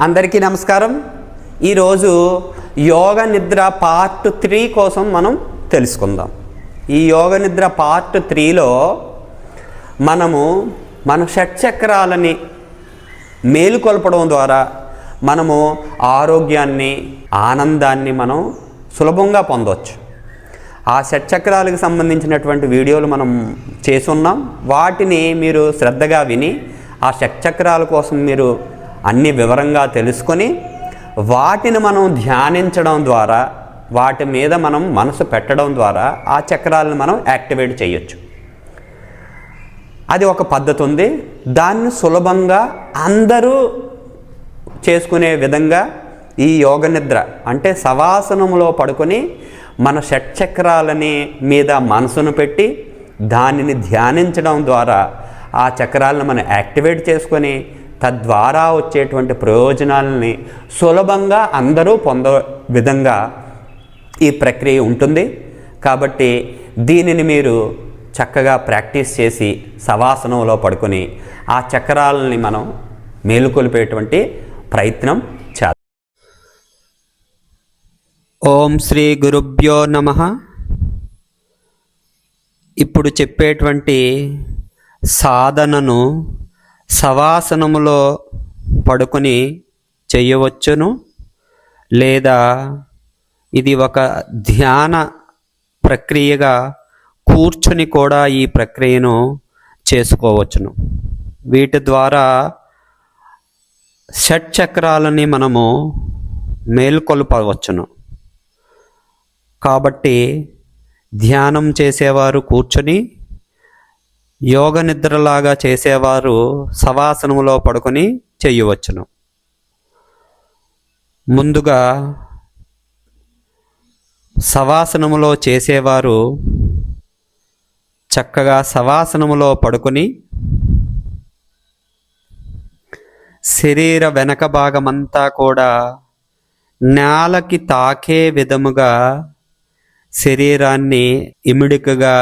అందరికీ నమస్కారం. ఈరోజు యోగ నిద్ర పార్ట్ 3 కోసం మనం తెలుసుకుందాం. ఈ యోగ నిద్ర పార్ట్ 3లో మన షట్చక్రాలని మేలుకొల్పడం ద్వారా మనము ఆరోగ్యాన్ని, ఆనందాన్ని మనం సులభంగా పొందవచ్చు. ఆ షట్చక్రాలకు సంబంధించినటువంటి వీడియోలు మనం చేసున్నాం. వాటిని మీరు శ్రద్ధగా విని ఆ షట్చక్రాల కోసం మీరు అన్ని వివరంగా తెలుసుకొని వాటిని మనం ధ్యానించడం ద్వారా, వాటి మీద మనం మనసు పెట్టడం ద్వారా ఆ చక్రాలను మనం యాక్టివేట్ చేయొచ్చు. అది ఒక పద్ధతి ఉంది. దాన్ని సులభంగా అందరూ చేసుకునే విధంగా ఈ యోగ నిద్ర అంటే శవాసనంలో పడుకొని మన షట్చక్రాలని మీద మనసును పెట్టి దానిని ధ్యానించడం ద్వారా ఆ చక్రాలను మనం యాక్టివేట్ చేసుకొని తద్వారా వచ్చేటువంటి ప్రయోజనాలని సులభంగా అందరూ పొందే విధంగా ఈ ప్రక్రియ ఉంటుంది. కాబట్టి దీనిని మీరు చక్కగా ప్రాక్టీస్ చేసి శవాసనంలో పడుకొని ఆ చక్రాలని మనం మేలుకొల్పేటువంటి ప్రయత్నం చేద్దాం. ఓం శ్రీ గురుభ్యో నమః. ఇప్పుడు చెప్పేటువంటి సాధనను శవాసనములో పడుకొని చేయవచ్చును, లేదా ఇది ఒక ధ్యాన ప్రక్రియగా కూర్చుని కూడా ఈ ప్రక్రియను చేసుకోవచ్చును. వీటి ద్వారా షట్చక్రాలని మనము మేల్కొల్పవచ్చును. కాబట్టి ధ్యానం చేసేవారు కూర్చొని, యోగ నిద్రలాగా చేసేవారు శవాసనంలో పడుకొని చేయవచ్చును. ముందుగా శవాసనములో చేసేవారు చక్కగా శవాసనములో పడుకొని శరీర వెనక భాగమంతా కూడా నేలకి తాకే విధముగా శరీరాన్ని ఇమిడికగా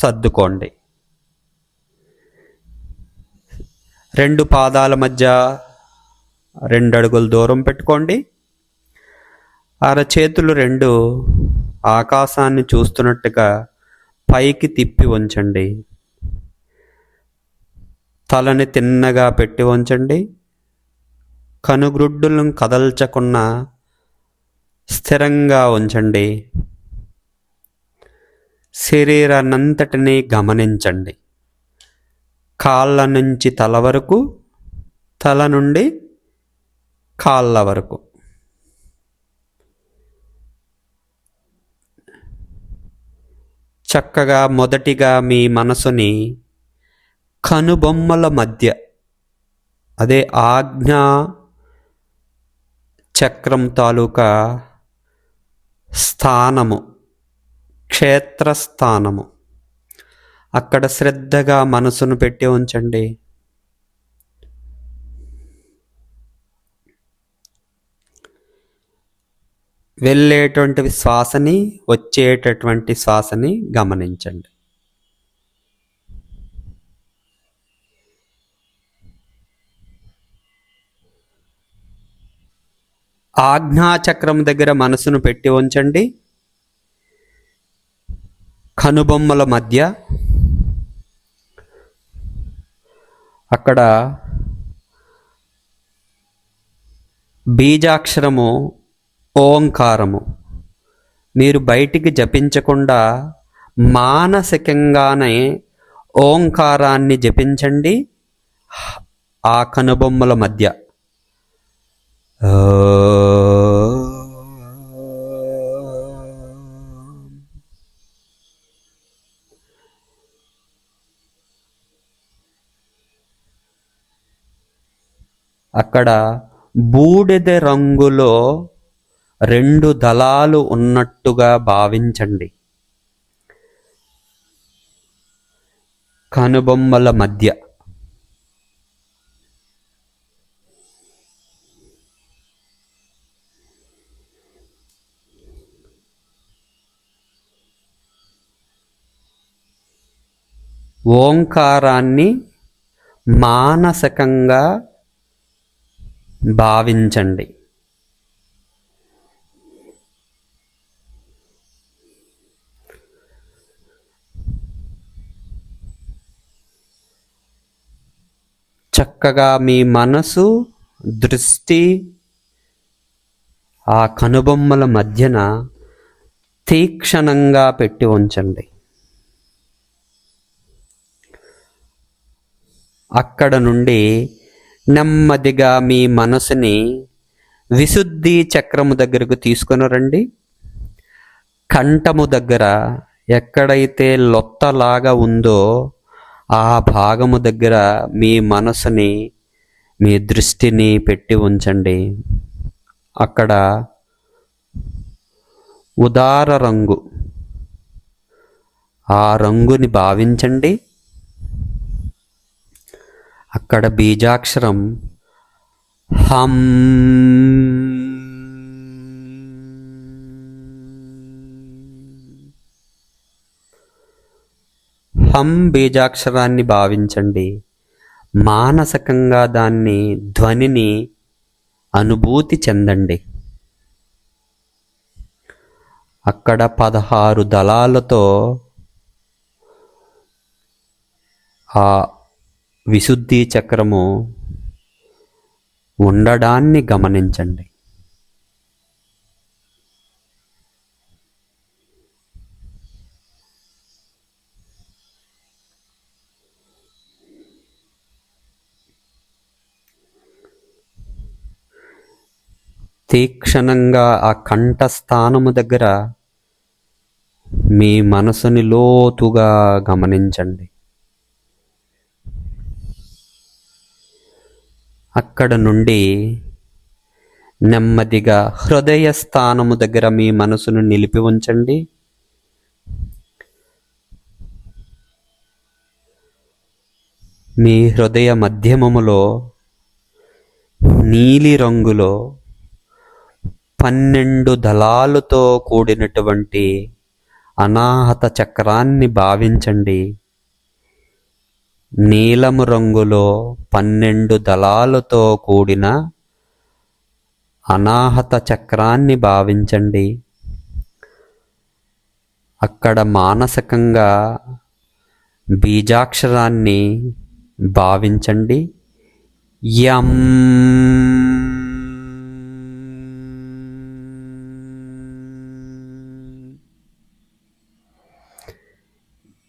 సర్దుకోండి. 2 పాదాల మధ్య 2 అడుగుల దూరం పెట్టుకోండి. అరచేతులు 2 ఆకాశాన్ని చూస్తున్నట్టుగా పైకి తిప్పి ఉంచండి. తలని తిన్నగా పెట్టి ఉంచండి. కనుగ్రుడ్డులను కదల్చకుండా స్థిరంగా ఉంచండి. శరీరాన్నంతటినీ గమనించండి. కాళ్ళ నుంచి తల వరకు, తల నుండి కాళ్ళ వరకు. చక్కగా మొదటిగా మీ మనసుని కనుబొమ్మల మధ్య, అదే ఆజ్ఞా చక్రం తాలూకా స్థానము, క్షేత్రస్థానము, అక్కడ శ్రద్ధగా మనసును పెట్టి ఉంచండి. వెళ్ళేటువంటి శ్వాసని, వచ్చేటటువంటి శ్వాసని గమనించండి. ఆజ్ఞాచక్రం దగ్గర మనసును పెట్టి ఉంచండి. కనుబొమ్మల మధ్య అక్కడ బీజాక్షరము ఓంకారము మీరు బయటికి జపించకుండా మానసికంగానే ఓంకారాన్ని జపించండి. ఆ కనుబొమ్మల మధ్య అక్కడ బూడిద రంగులో 2 దళాలు ఉన్నట్టుగా భావించండి. కనుబొమ్మల మధ్య ఓంకారాన్ని మానసికంగా భావించండి. చక్కగా మీ మనసు, దృష్టి ఆ కనుబొమ్మల మధ్యన తీక్షణంగా పెట్టి ఉంచండి. అక్కడ నుండి నెమ్మదిగా మీ మనసుని విశుద్ధి చక్రము దగ్గరకు తీసుకొని రండి. కంఠము దగ్గర ఎక్కడైతే లొత్తలాగా ఉందో ఆ భాగము దగ్గర మీ మనసుని, మీ దృష్టిని పెట్టి ఉంచండి. అక్కడ ఉదార రంగు, ఆ రంగుని భావించండి. అక్కడ బీజాక్షరం హం. హం బీజాక్షరాన్ని భావించండి. మానసికంగా దాన్ని, ధ్వనిని అనుభూతి చెందండి. అక్కడ 16 దళాలతో ఆ విశుద్ధి చక్రము ఉండడాన్ని గమనించండి. తీక్షణంగా ఆ కంఠస్థానము దగ్గర మీ మనసుని లోతుగా గమనించండి. అక్కడ నుండి నెమ్మదిగా హృదయ స్థానము దగ్గర మీ మనసును నిలిపి ఉంచండి. మీ హృదయ మధ్యమములో నీలి రంగులో 12 దళాలతో కూడినటువంటి అనాహత చక్రాన్ని భావించండి. నీలము రంగులో 12 దళాలతో కూడిన అనాహత చక్రాన్ని భావించండి. అక్కడ మానసికంగా బీజాక్షరాన్ని భావించండి. యం.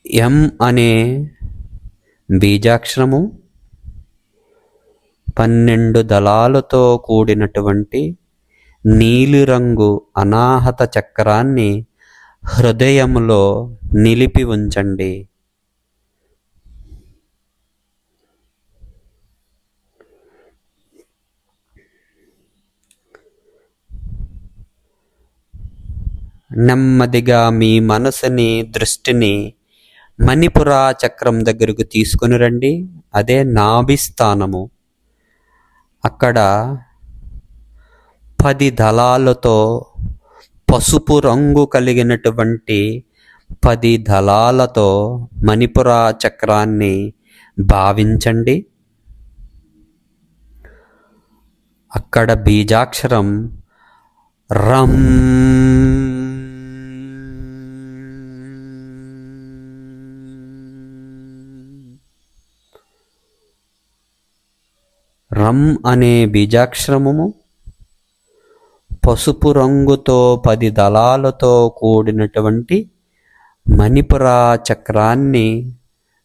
యం అనే బీజాక్షరము 12 దళాలతో కూడినటువంటి నీలిరంగు అనాహత చక్రాన్ని హృదయములో నిలిపి ఉంచండి. నెమ్మదిగా మీ మనసుని, దృష్టిని మణిపుర చక్రం దగ్గరకు తీసుకుని రండి. అదే నాభిస్థానము. అక్కడ 10 దళాలతో పసుపు రంగు కలిగినటువంటి 10 దళాలతో మణిపుర చక్రాన్ని భావించండి. అక్కడ బీజాక్షరం రం. రం అనే బీజాక్షరము పసుపు రంగుతో 10 దళాలతో కూడినటువంటి మణిపుర చక్రాన్ని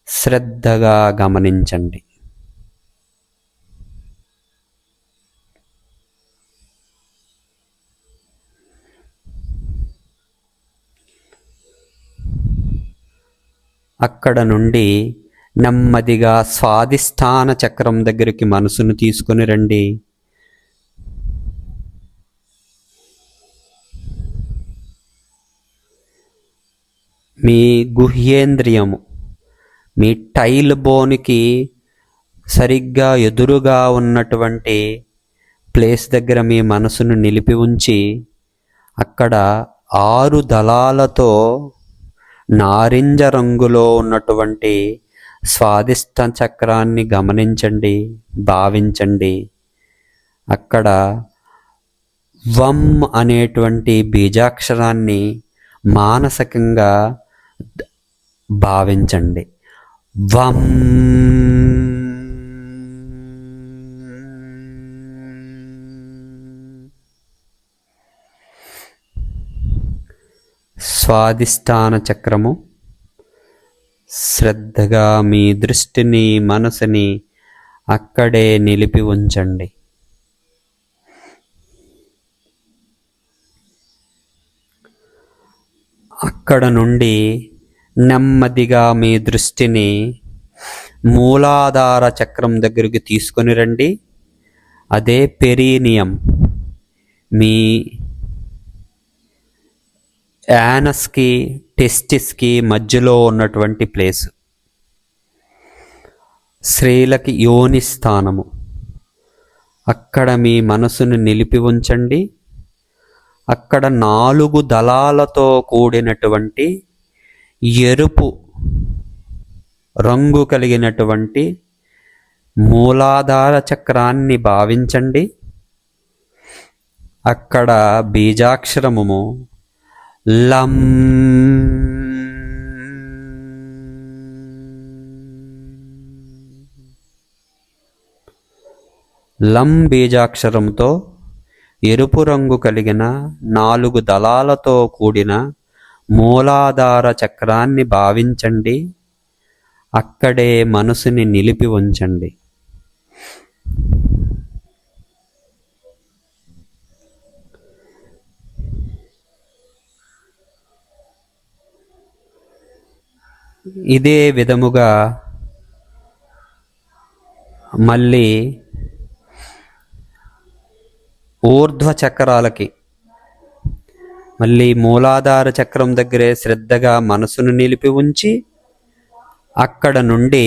శ్రద్ధగా గమనించండి. అక్కడ నుండి నెమ్మదిగా స్వాధిష్టాన చక్రం దగ్గరికి మనసును తీసుకుని రండి. మీ గుహ్యేంద్రియము, మీ టైల్ బోన్కి సరిగ్గా ఎదురుగా ఉన్నటువంటి ప్లేస్ దగ్గర మీ మనసును నిలిపి ఉంచి అక్కడ 6 దళాలతో నారింజ రంగులో ఉన్నటువంటి స్వాదిష్ట చక్రాన్ని గమనించండి, భావించండి. అక్కడ వం అనేటువంటి బీజాక్షరాన్ని మానసికంగా భావించండి. వం. స్వాదిష్టాన చక్రము. శ్రద్ధగా మీ దృష్టిని, మనసుని అక్కడే నిలిపి ఉంచండి. అక్కడ నుండి నెమ్మదిగా మీ దృష్టిని మూలాధార చక్రం దగ్గరికి తీసుకొని రండి. అదే పెరీనియం, మీ యానస్కి టెస్టిస్కి మధ్యలో ఉన్నటువంటి ప్లేసు. స్త్రీలకి యోని స్థానము. అక్కడ మీ మనసును నిలిపి ఉంచండి. అక్కడ 4 దళాలతో కూడినటువంటి ఎరుపు రంగు కలిగినటువంటి మూలాధార చక్రాన్ని భావించండి. అక్కడ బీజాక్షరము లం. లం బీజాక్షరంతో ఎరుపు రంగు కలిగిన 4 దళాలతో కూడిన మూలాధార చక్రాన్ని భావించండి. అక్కడే మనసుని నిలిపి ఉంచండి. ఇదే విధముగా మళ్ళీ ఊర్ధ్వ చక్రాలకి, మళ్ళీ మూలాధార చక్రం దగ్గరే శ్రద్ధగా మనసును నిలిపి ఉంచి అక్కడ నుండి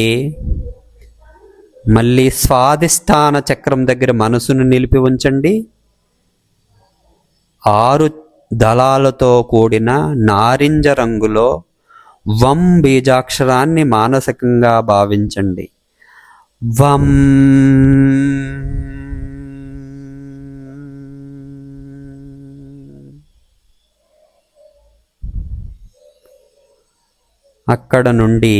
మళ్ళీ స్వాదిష్టాన చక్రం దగ్గర మనసును నిలిపి ఉంచండి. 6 దళాలతో కూడిన నారింజ రంగులో వం బీజాక్షరాన్ని మానసికంగా భావించండి. వం. అక్కడ నుండి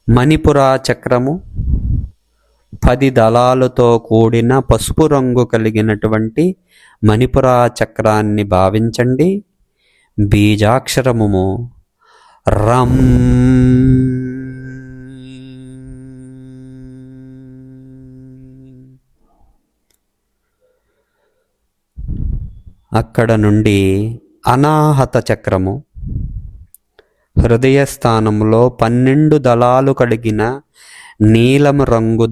మణిపుర చక్రము 10 దళాలతో కూడిన పసుపు రంగు కలిగినటువంటి మణిపుర చక్రాన్ని భావించండి. బీజాక్షరము రం. అక్కడ నుండి అనాహత చక్రము హృదయ స్థానంలో 12 దళాలు కలిగిన నీలం రంగు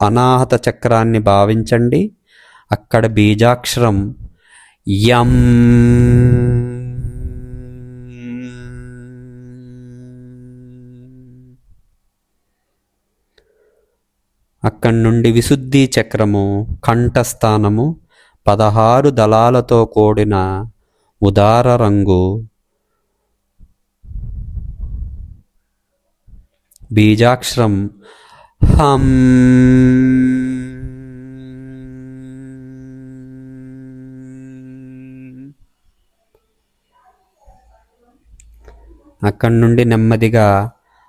అనాహత చక్రాన్ని భావించండి. అక్కడ బీజాక్షరం యం. అక్కడి నుండి విశుద్ధి చక్రము కంఠస్థానము 16 దళాలతో కూడిన ఉదార రంగు బీజాక్షరం హం. అక్కడి నుండి నెమ్మదిగా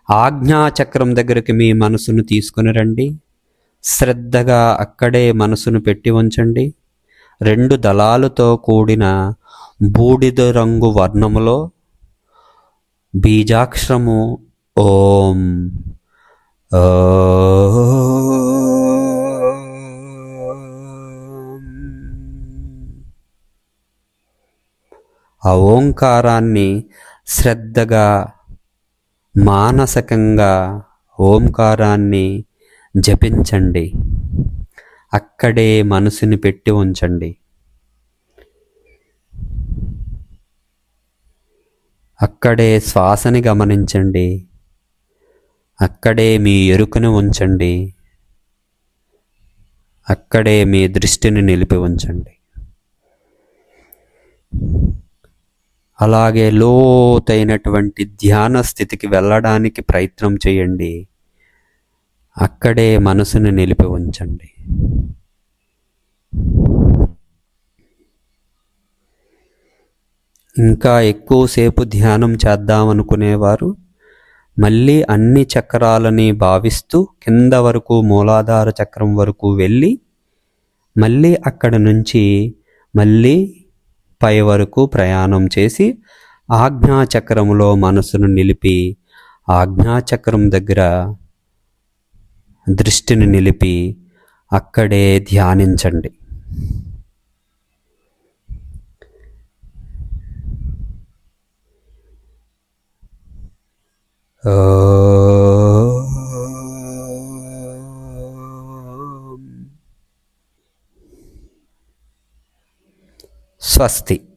ఆజ్ఞాచక్రం దగ్గరికి మీ మనసును తీసుకుని రండి. శ్రద్ధగా అక్కడే మనసును పెట్టి ఉంచండి. 2 దళాలతో కూడిన బూడిద రంగు వర్ణములో బీజాక్షరము ఓం. ఆ ఓంకారాన్ని శ్రద్ధగా మానసికంగా ఓంకారాన్ని జపించండి. అక్కడే మనసుని పెట్టి ఉంచండి. అక్కడే శ్వాసని గమనించండి. అక్కడే మీ ఎరుకను ఉంచండి. అక్కడే మీ దృష్టిని నిలిపి ఉంచండి. అలాగే లోతైనటువంటి ధ్యాన స్థితికి వెళ్ళడానికి ప్రయత్నం చేయండి. అక్కడే మనసుని నిలిపి ఉంచండి. ఇంకా ఎక్కువసేపు ధ్యానం చేద్దామనుకునేవారు మళ్ళీ అన్ని చక్రాలని భావిస్తూ కింద వరకు మూలాధార చక్రం వరకు వెళ్ళి మళ్ళీ అక్కడ నుంచి మళ్ళీ పై వరకు ప్రయాణం చేసి ఆజ్ఞాచక్రములో మనసును నిలిపి ఆజ్ఞాచక్రం దగ్గర దృష్టిని నిలిపి అక్కడే ధ్యానించండి. స్వస్తి.